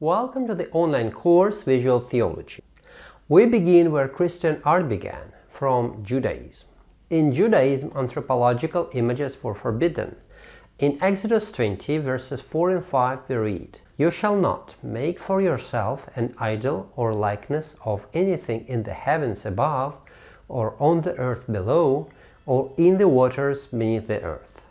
Welcome to the online course Visual Theology. We begin where Christian art began, from Judaism. In Judaism, anthropological images were forbidden. In Exodus 20, verses 4 and 5, we read, "You shall not make for yourself an idol or likeness of anything in the heavens above, or on the earth below, or in the waters beneath the earth.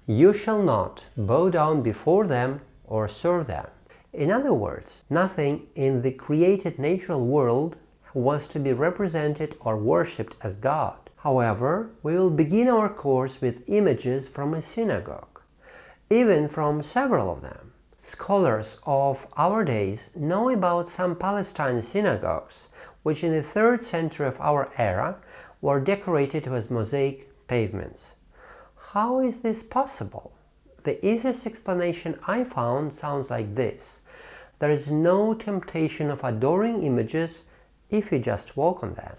You shall not bow down before them or serve them." In other words, nothing in the created natural world was to be represented or worshipped as God. However, we will begin our course with images from a synagogue, even from several of them. Scholars of our days know about some Palestine synagogues, which in the 3rd century of our era were decorated with mosaic pavements. How is this possible? The easiest explanation I found sounds like this. There is no temptation of adoring images if you just walk on them.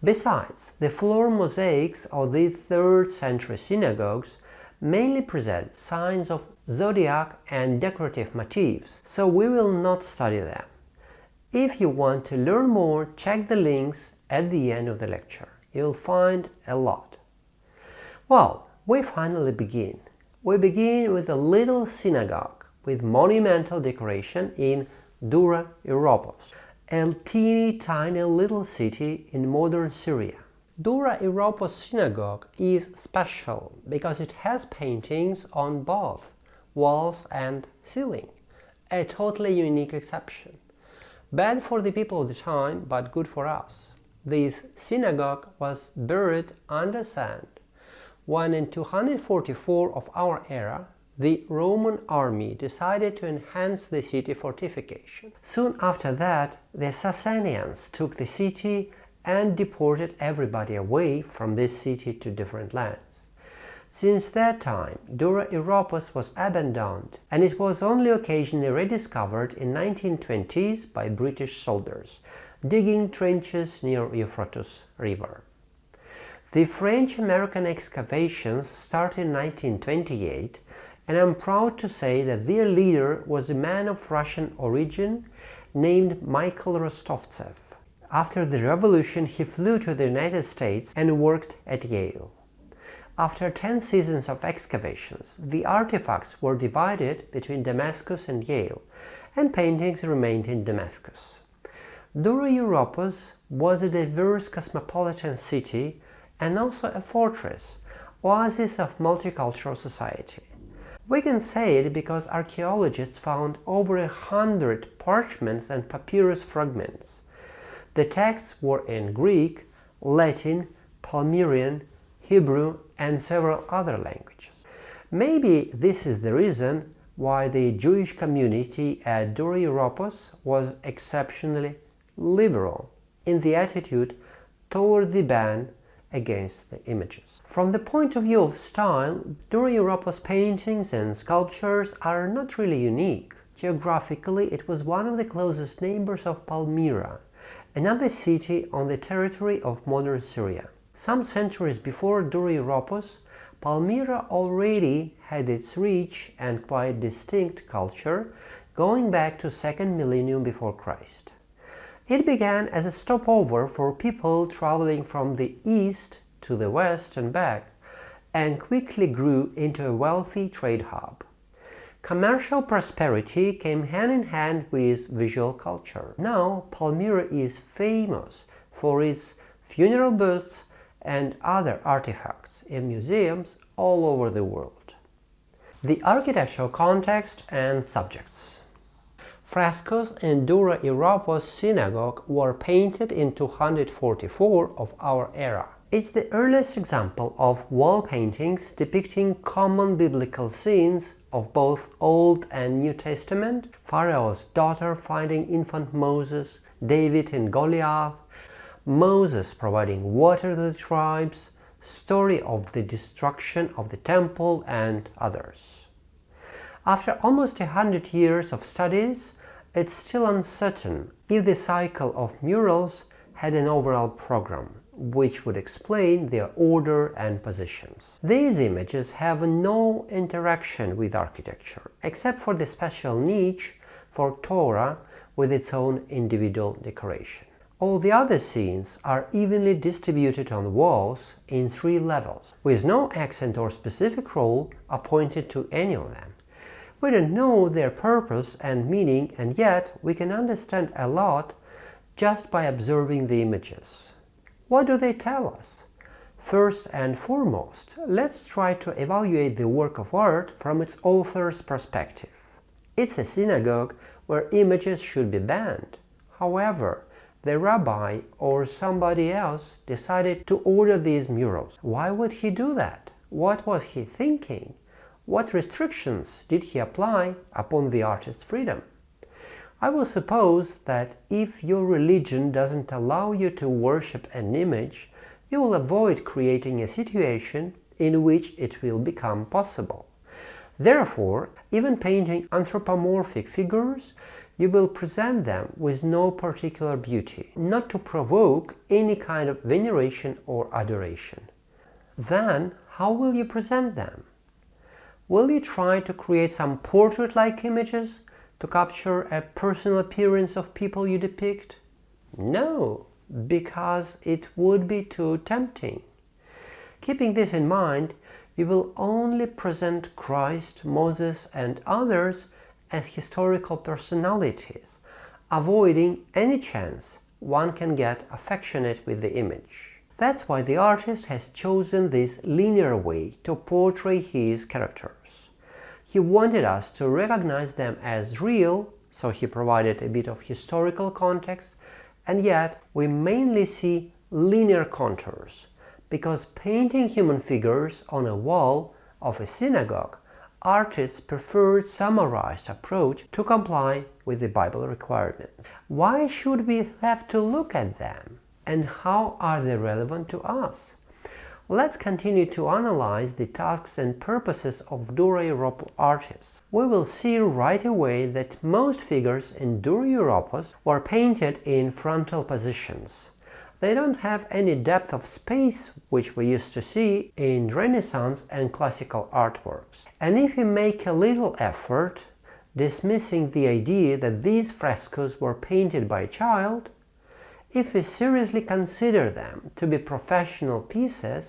Besides, the floor mosaics of these 3rd century synagogues mainly present signs of zodiac and decorative motifs, so we will not study them. If you want to learn more, check the links at the end of the lecture. You'll find a lot. Well, we finally begin. We begin with a little synagogue with monumental decoration in Dura-Europos, a teeny tiny little city in modern Syria. Dura-Europos synagogue is special because it has paintings on both walls and ceiling, a totally unique exception. Bad for the people of the time, but good for us. This synagogue was buried under sand when in 244 of our era the Roman army decided to enhance the city fortification. Soon after that, the Sasanians took the city and deported everybody away from this city to different lands. Since that time, Dura-Europos was abandoned, and it was only occasionally rediscovered in 1920s by British soldiers, digging trenches near Euphrates River. The French-American excavations started in 1928, and I'm proud to say that their leader was a man of Russian origin named Michael Rostovtsev. After the revolution, he flew to the United States and worked at Yale. After 10 seasons of excavations, the artifacts were divided between Damascus and Yale, and paintings remained in Damascus. Dura-Europos was a diverse cosmopolitan city and also a fortress, oasis of multicultural society. We can say it because archaeologists found over 100 parchments and papyrus fragments. The texts were in Greek, Latin, Palmyrean, Hebrew, and several other languages. Maybe this is the reason why the Jewish community at Dura-Europos was exceptionally liberal in the attitude toward the ban against the images. From the point of view of style, Dura-Europos paintings and sculptures are not really unique. Geographically, it was one of the closest neighbors of Palmyra, another city on the territory of modern Syria. Some centuries before Dura-Europos, Palmyra already had its rich and quite distinct culture, going back to 2nd millennium before Christ. It began as a stopover for people traveling from the east to the west and back, and quickly grew into a wealthy trade hub. Commercial prosperity came hand in hand with visual culture. Now, Palmyra is famous for its funeral busts and other artifacts in museums all over the world. The architectural context and subjects. Frescoes in Dura-Europos synagogue were painted in 244 of our era. It's the earliest example of wall paintings depicting common biblical scenes of both Old and New Testament: Pharaoh's daughter finding infant Moses, David and Goliath, Moses providing water to the tribes, story of the destruction of the temple, and others. After almost 100 years of studies, it's still uncertain if the cycle of murals had an overall program, which would explain their order and positions. These images have no interaction with architecture, except for the special niche for Torah with its own individual decoration. All the other scenes are evenly distributed on the walls in 3 levels, with no accent or specific role appointed to any of them. We don't know their purpose and meaning, and yet we can understand a lot just by observing the images. What do they tell us? First and foremost, let's try to evaluate the work of art from its author's perspective. It's a synagogue where images should be banned. However, the rabbi or somebody else decided to order these murals. Why would he do that? What was he thinking? What restrictions did he apply upon the artist's freedom? I will suppose that if your religion doesn't allow you to worship an image, you will avoid creating a situation in which it will become possible. Therefore, even painting anthropomorphic figures, you will present them with no particular beauty, not to provoke any kind of veneration or adoration. Then, how will you present them? Will you try to create some portrait-like images to capture a personal appearance of people you depict? No, because it would be too tempting. Keeping this in mind, you will only present Christ, Moses, and others as historical personalities, avoiding any chance one can get affectionate with the image. That's why the artist has chosen this linear way to portray his characters. He wanted us to recognize them as real, so he provided a bit of historical context, and yet we mainly see linear contours, because painting human figures on a wall of a synagogue, artists preferred summarized approach to comply with the Bible requirement. Why should we have to look at them? And how are they relevant to us? Let's continue to analyze the tasks and purposes of Dura-Europos artists. We will see right away that most figures in Dura-Europos were painted in frontal positions. They don't have any depth of space which we used to see in Renaissance and classical artworks. And if we make a little effort, dismissing the idea that these frescoes were painted by a child, if we seriously consider them to be professional pieces,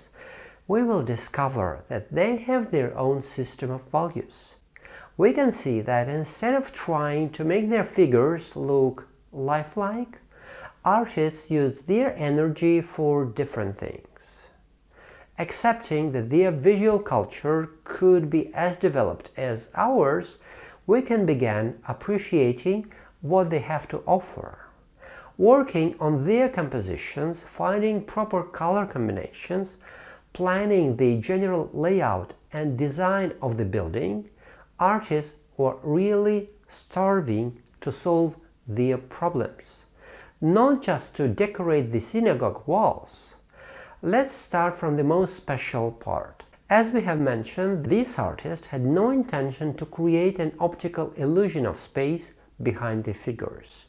we will discover that they have their own system of values. We can see that instead of trying to make their figures look lifelike, artists use their energy for different things. Accepting that their visual culture could be as developed as ours, we can begin appreciating what they have to offer. Working on their compositions, finding proper color combinations, planning the general layout and design of the building, artists were really starving to solve their problems, not just to decorate the synagogue walls. Let's start from the most special part. As we have mentioned, this artist had no intention to create an optical illusion of space behind the figures.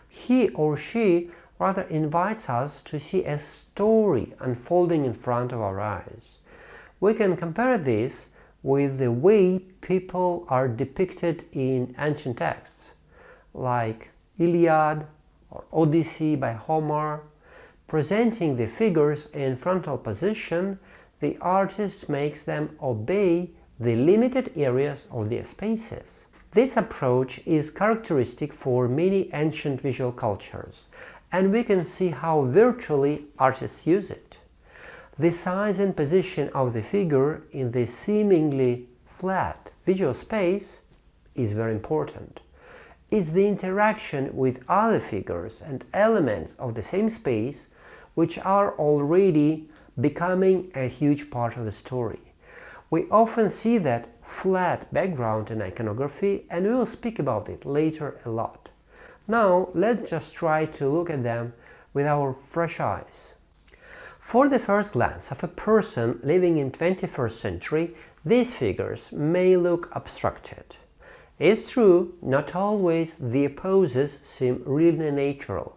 He or she rather invites us to see a story unfolding in front of our eyes. We can compare this with the way people are depicted in ancient texts, like Iliad or Odyssey by Homer. Presenting the figures in frontal position, the artist makes them obey the limited areas of their spaces. This approach is characteristic for many ancient visual cultures, and we can see how virtually artists use it. The size and position of the figure in the seemingly flat visual space is very important. It's the interaction with other figures and elements of the same space which are already becoming a huge part of the story. We often see that flat background in iconography, and we will speak about it later a lot. Now let's just try to look at them with our fresh eyes. For the first glance of a person living in 21st century, these figures may look abstracted. It's true, not always the poses seem really natural,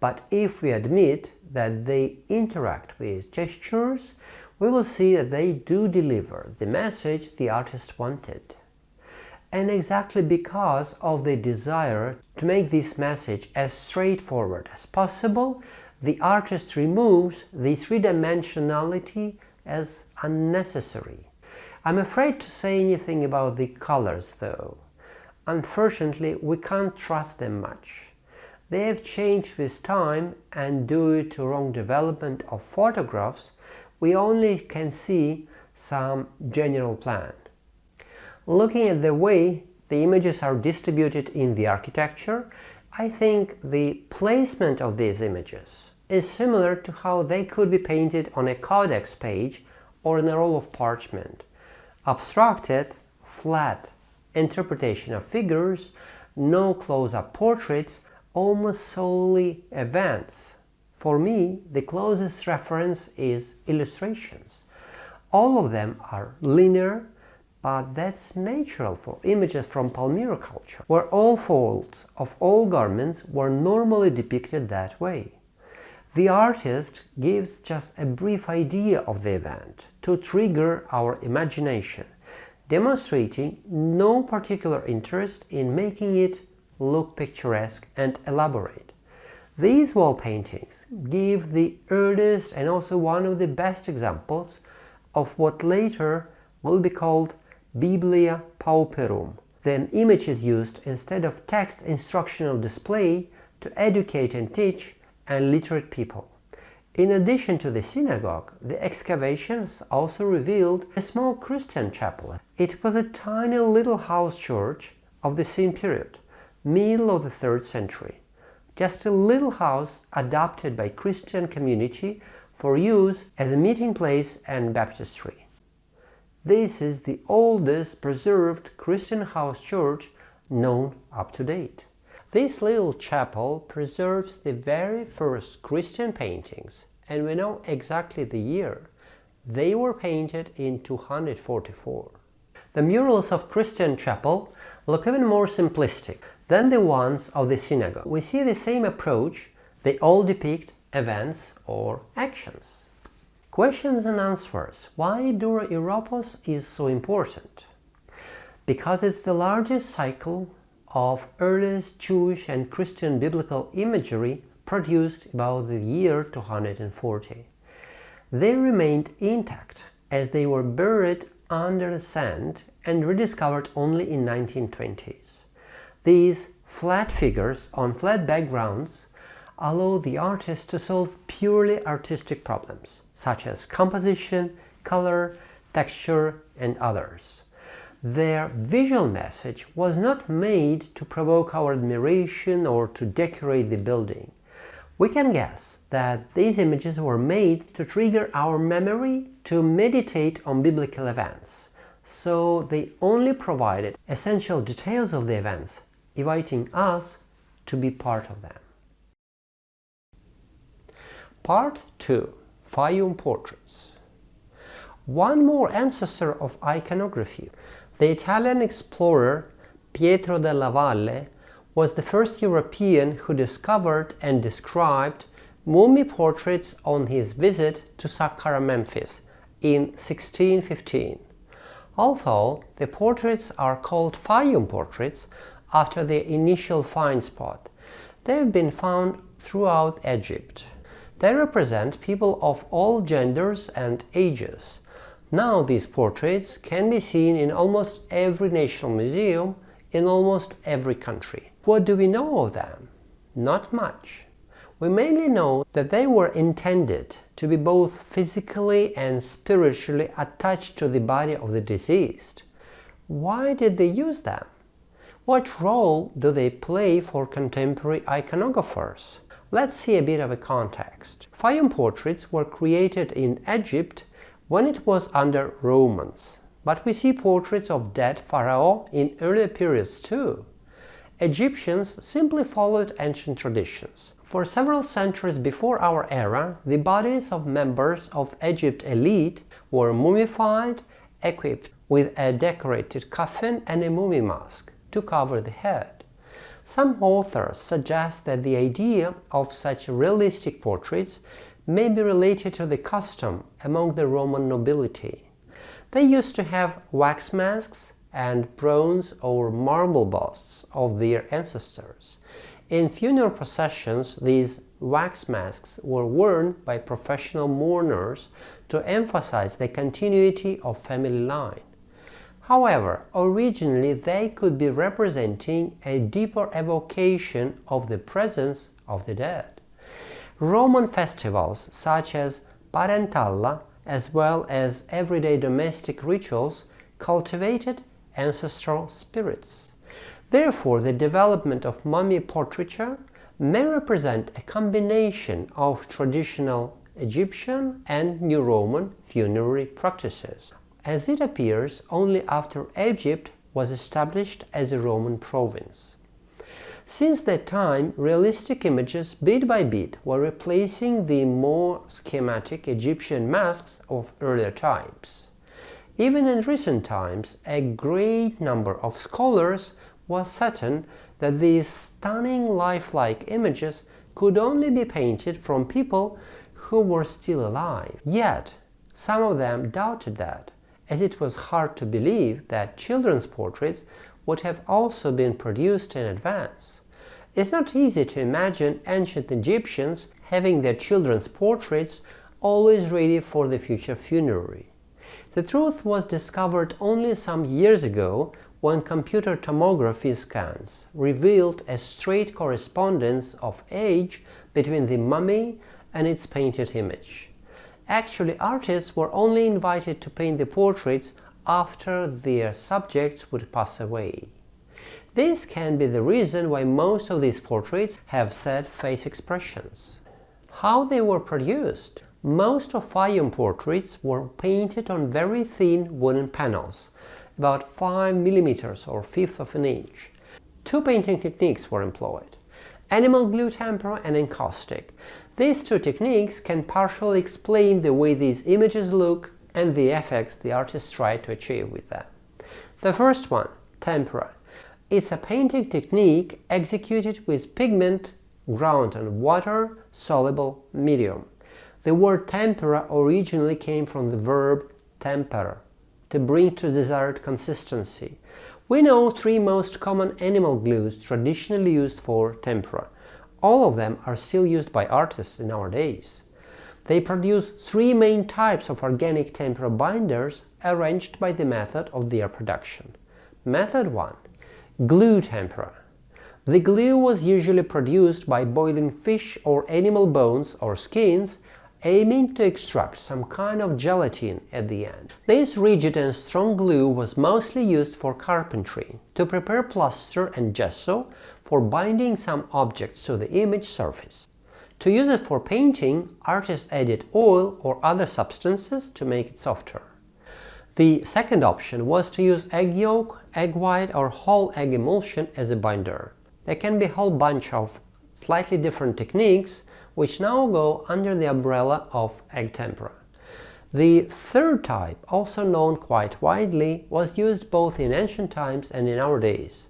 but if we admit that they interact with gestures, we will see that they do deliver the message the artist wanted. And exactly because of the desire to make this message as straightforward as possible, the artist removes the three-dimensionality as unnecessary. I'm afraid to say anything about the colors though. Unfortunately, we can't trust them much. They have changed with time, and due to wrong development of photographs, we only can see some general plan. Looking at the way the images are distributed in the architecture, I think the placement of these images is similar to how they could be painted on a codex page or in a roll of parchment. Abstracted, flat interpretation of figures, no close-up portraits, almost solely events. For me, the closest reference is illustrations. All of them are linear, but that's natural for images from Palmyra culture, where all folds of all garments were normally depicted that way. The artist gives just a brief idea of the event to trigger our imagination, demonstrating no particular interest in making it look picturesque and elaborate. These wall paintings give the earliest and also one of the best examples of what later will be called Biblia Pauperum. Then image is used instead of text instructional display to educate and teach illiterate people. In addition to the synagogue, the excavations also revealed a small Christian chapel. It was a tiny little house church of the same period, middle of the 3rd century. Just a little house adapted by Christian community for use as a meeting place and baptistry. This is the oldest preserved Christian house church known up to date. This little chapel preserves the very first Christian paintings, and we know exactly the year. They were painted in 244. The murals of Christian chapel look even more simplistic than the ones of the synagogue. We see the same approach. They all depict events or actions. Questions and answers. Why Dura-Europos is so important? Because it's the largest cycle of earliest Jewish and Christian biblical imagery produced about the year 240. They remained intact as they were buried under the sand and rediscovered only in 1920s. These flat figures on flat backgrounds allow the artist to solve purely artistic problems, such as composition, color, texture, and others. Their visual message was not made to provoke our admiration or to decorate the building. We can guess that these images were made to trigger our memory to meditate on biblical events, so they only provided essential details of the events, inviting us to be part of them. Part 2. Fayum portraits. One more ancestor of iconography, the Italian explorer Pietro della Valle, was the first European who discovered and described mummy portraits on his visit to Saqqara, Memphis in 1615. Although the portraits are called Fayum portraits after their initial find spot, they have been found throughout Egypt. They represent people of all genders and ages. Now these portraits can be seen in almost every national museum in almost every country. What do we know of them? Not much. We mainly know that they were intended to be both physically and spiritually attached to the body of the deceased. Why did they use them? What role do they play for contemporary iconographers? Let's see a bit of a context. Fayum portraits were created in Egypt when it was under Romans, but we see portraits of dead pharaoh in earlier periods too. Egyptians simply followed ancient traditions. For several centuries before our era, the bodies of members of Egypt elite were mummified, equipped with a decorated coffin and a mummy mask to cover the head. Some authors suggest that the idea of such realistic portraits may be related to the custom among the Roman nobility. They used to have wax masks and bronze or marble busts of their ancestors. In funeral processions, these wax masks were worn by professional mourners to emphasize the continuity of family line. However, originally they could be representing a deeper evocation of the presence of the dead. Roman festivals such as Parentalla, as well as everyday domestic rituals, cultivated ancestral spirits. Therefore, the development of mummy portraiture may represent a combination of traditional Egyptian and New Roman funerary practices, as it appears only after Egypt was established as a Roman province. Since that time, realistic images bit by bit were replacing the more schematic Egyptian masks of earlier types. Even in recent times, a great number of scholars was certain that these stunning lifelike images could only be painted from people who were still alive. Yet, some of them doubted that, as it was hard to believe that children's portraits would have also been produced in advance. It's not easy to imagine ancient Egyptians having their children's portraits always ready for the future funerary. The truth was discovered only some years ago when computer tomography scans revealed a straight correspondence of age between the mummy and its painted image. Actually, artists were only invited to paint the portraits after their subjects would pass away. This can be the reason why most of these portraits have sad face expressions. How they were produced? Most of Fayum portraits were painted on very thin wooden panels, about 5 mm or 1/5 of an inch. Two painting techniques were employed: animal glue tempera and encaustic. These two techniques can partially explain the way these images look and the effects the artist tried to achieve with them. The first one, tempera. It's a painting technique executed with pigment ground on water-soluble medium. The word tempera originally came from the verb tempera, to bring to desired consistency. We know 3 most common animal glues traditionally used for tempera. All of them are still used by artists in our days. They produce 3 main types of organic tempera binders arranged by the method of their production. Method 1. Glue tempera. The glue was usually produced by boiling fish or animal bones or skins, aiming to extract some kind of gelatin at the end. This rigid and strong glue was mostly used for carpentry, to prepare plaster and gesso for binding some objects to the image surface. To use it for painting, artists added oil or other substances to make it softer. The second option was to use egg yolk, egg white or whole egg emulsion as a binder. There can be a whole bunch of slightly different techniques which now go under the umbrella of egg tempera. The third type, also known quite widely, was used both in ancient times and in our days.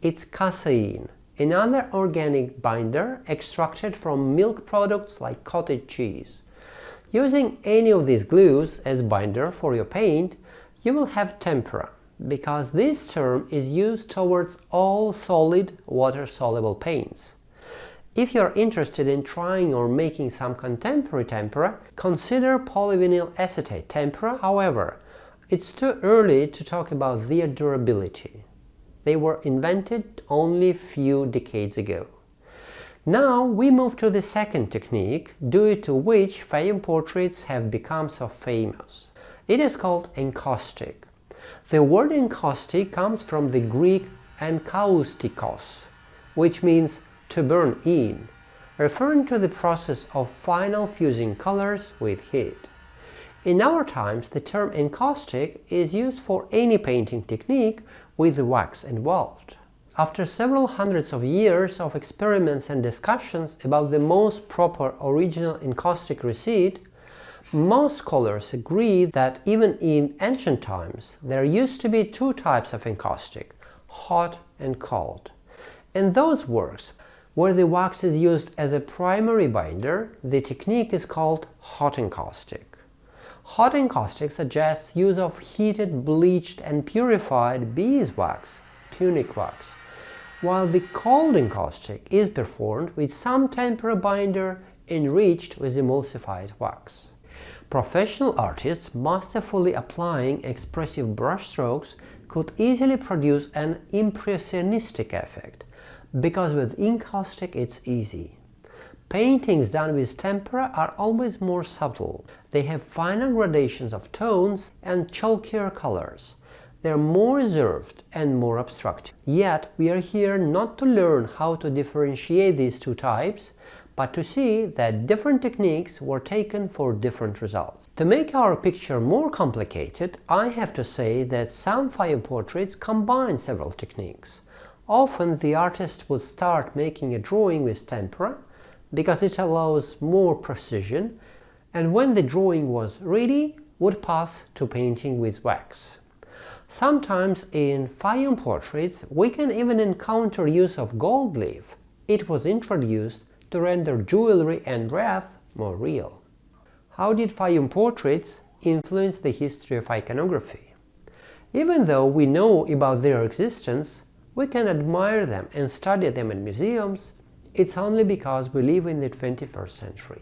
It's casein, another organic binder extracted from milk products like cottage cheese. Using any of these glues as binder for your paint, you will have tempera, because this term is used towards all solid water-soluble paints. If you are interested in trying or making some contemporary tempera, consider polyvinyl acetate tempera. However, it's too early to talk about their durability. They were invented only a few decades ago. Now we move to the second technique, due to which Fayum portraits have become so famous. It is called encaustic. The word encaustic comes from the Greek enkaustikos, which means to burn in, referring to the process of final fusing colors with heat. In our times, the term encaustic is used for any painting technique with wax involved. After several hundreds of years of experiments and discussions about the most proper original encaustic receipt, most scholars agree that even in ancient times there used to be 2 types of encaustic, hot and cold. In those works, where the wax is used as a primary binder, the technique is called hot encaustic. Hot encaustic suggests use of heated, bleached and purified beeswax, Punic wax, while the cold encaustic is performed with some tempera binder enriched with emulsified wax. Professional artists masterfully applying expressive brushstrokes could easily produce an impressionistic effect, because with encaustic it's easy. Paintings done with tempera are always more subtle. They have finer gradations of tones and chalkier colors. They are more reserved and more abstract. Yet we are here not to learn how to differentiate these two types, but to see that different techniques were taken for different results. To make our picture more complicated, I have to say that some Fayum portraits combine several techniques. Often the artist would start making a drawing with tempera because it allows more precision, and when the drawing was ready, would pass to painting with wax. Sometimes in Fayum portraits we can even encounter use of gold leaf. It was introduced to render jewelry and wreath more real. How did Fayum portraits influence the history of iconography? Even though we know about their existence, we can admire them and study them in museums, it's only because we live in the 21st century.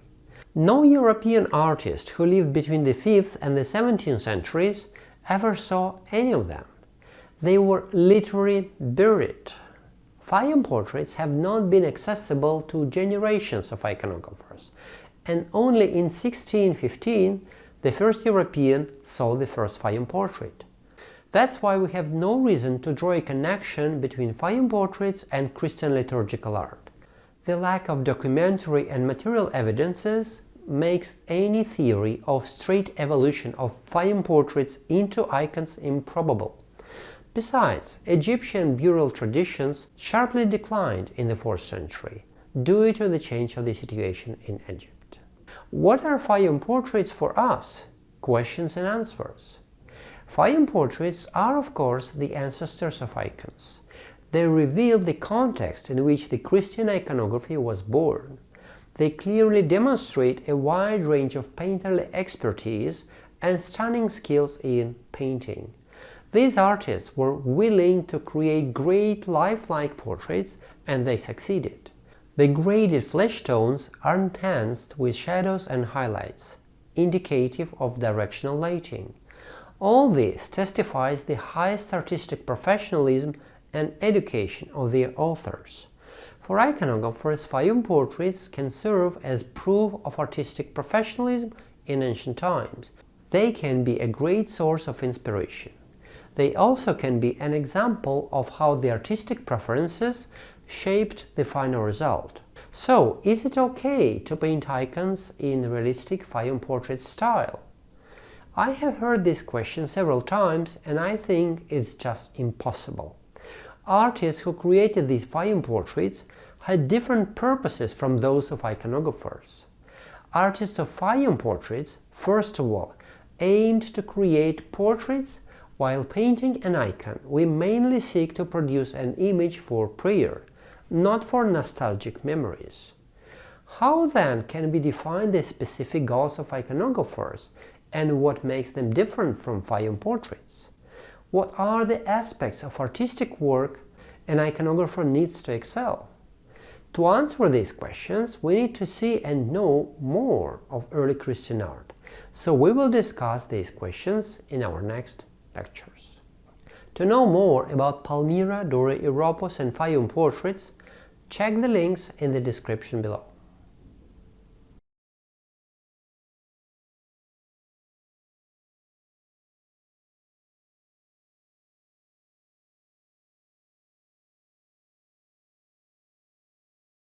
No European artist who lived between the 5th and the 17th centuries ever saw any of them. They were literally buried. Fayum portraits have not been accessible to generations of iconographers, and only in 1615 the first European saw the first Fayum portrait. That's why we have no reason to draw a connection between Fayum portraits and Christian liturgical art. The lack of documentary and material evidences makes any theory of straight evolution of Fayum portraits into icons improbable. Besides, Egyptian burial traditions sharply declined in the 4th century due to the change of the situation in Egypt. What are Fayum portraits for us? Questions and answers. Fayum portraits are, of course, the ancestors of icons. They reveal the context in which the Christian iconography was born. They clearly demonstrate a wide range of painterly expertise and stunning skills in painting. These artists were willing to create great lifelike portraits, and they succeeded. The graded flesh tones are enhanced with shadows and highlights, indicative of directional lighting. All this testifies the highest artistic professionalism and education of their authors. For iconographers, Fayum portraits can serve as proof of artistic professionalism in ancient times. They can be a great source of inspiration. They also can be an example of how the artistic preferences shaped the final result. So, is it okay to paint icons in realistic Fayum portrait style? I have heard this question several times, and I think it's just impossible. Artists who created these Fayum portraits had different purposes from those of iconographers. Artists of Fayum portraits, first of all, aimed to create portraits. While painting an icon, we mainly seek to produce an image for prayer, not for nostalgic memories. How then can we define the specific goals of iconographers, and what makes them different from Fayum portraits? What are the aspects of artistic work an iconographer needs to excel? To answer these questions, we need to see and know more of early Christian art. So we will discuss these questions in our next lectures. To know more about Palmyra, Dura-Europos and Fayum portraits, check the links in the description below.